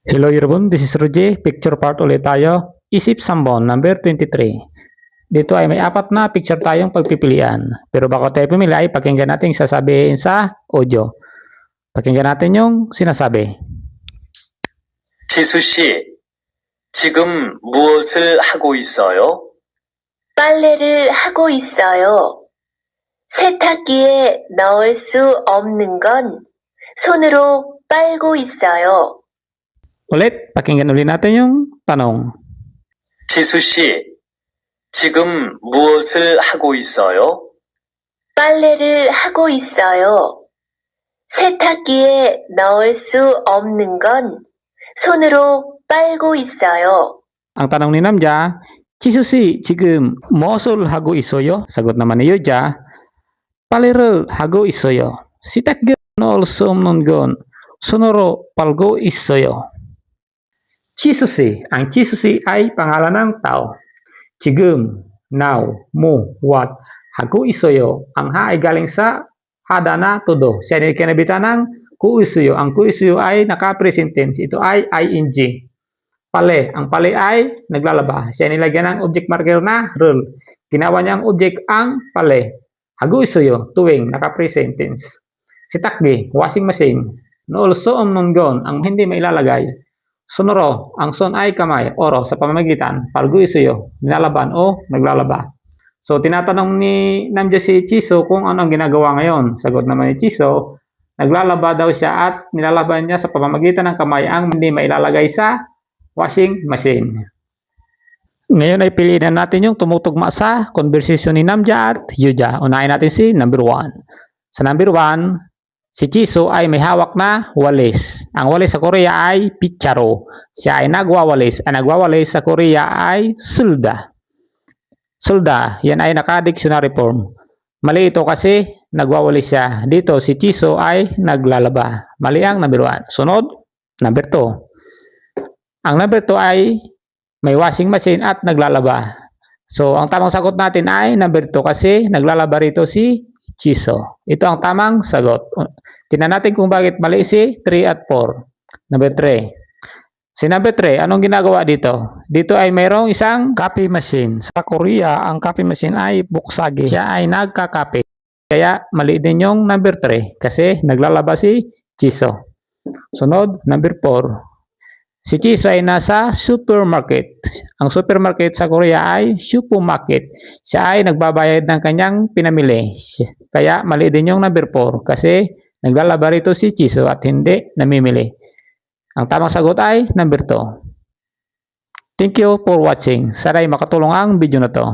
Hello everyone, this is Roger. Picture part ulit tayo. Isip Sambon, number 23. Dito ay may apat na picture tayong pagpipilian. Pero bago tayo pumili ay pakinggan natin sasabihin sa audio. Pakinggan natin yung sinasabi. 지수 씨, 지금 무엇을 하고 있어요? 빨래를 하고 있어요. 세탁기에 넣을 수 없는 건 손으로 빨고 있어요. Ulit, pakinggan ulit natin yung tanong. 지수 씨, 지금 무엇을 하고 있어요? 빨래를 하고 있어요. 세탁기에 넣을 수 없는 건 손으로 빨고 있어요. Ang tanong ni Namja, 지수씨 지금 무엇을 하고 있어요? Sagot naman ni Yuja, 빨래를 하고 있어요. 세탁기에 넣을 수 없는 건 손으로 빨고 있어요. Chisusi. Ang Chisusi ay pangalan ng tao. Chigum, now, mo, what. Hago isoyo. Ang ha ay galing sa hada na todo. Siya ay kinabitan ng kuisuyo. Ang kuisuyo ay naka-present tense. Ito ay ing. Pale. Ang pale ay naglalaba. Siya ay nilagyan ng object marker na rule. Ginawa niyang object ang pale. Hago isoyo. Tuwing. Naka-present tense. Sitakgi. Washing machine. No also omnonggon. Ang hindi mailalagay. Sonoro, ang son ay kamay, oro sa pamamagitan, palgo isuyo, nilalaban o naglalaba. So, tinatanong ni Namja si Chiso kung ano ang ginagawa ngayon. Sagot naman ni Chiso, naglalaba daw siya at nilalaban niya sa pamamagitan ng kamay ang hindi mailalagay sa washing machine. Ngayon ay piliin natin yung tumutugma sa conversation ni Namja at Yuja. Unahin natin si number 1. Sa number 1, si Chiso ay may hawak na walis. Ang walis sa Korea ay picharo. Siya ay nagwawalis. Ang nagwawalis sa Korea ay sulda. Sulda, yan ay naka-dictionary form. Mali ito kasi nagwawalis siya. Dito si Chiso ay naglalaba. Mali ang number 1. Sunod, number 2. Ang number 2 ay may washing machine at naglalaba. So, ang tamang sagot natin ay number 2 kasi naglalaba rito si Chiso. Ito ang tamang sagot. Tingnan natin kung bakit mali si 3 at 4. Number 3. Si number 3, anong ginagawa dito? Dito ay mayroong isang copy machine. Sa Korea, ang copy machine ay buksagi. Siya ay nagka-copy. Kaya mali din yung number 3 kasi naglalaba si Chiso. Sunod, number 4. Si Chiso ay nasa supermarket. Ang supermarket sa Korea ay supermarket. Siya ay nagbabayad ng kanyang pinamili. Kaya mali din yung number 4 kasi naglalaba rito si Chiso at hindi namimili. Ang tamang sagot ay number 2. Thank you for watching. Sana ay makatulong ang video na to.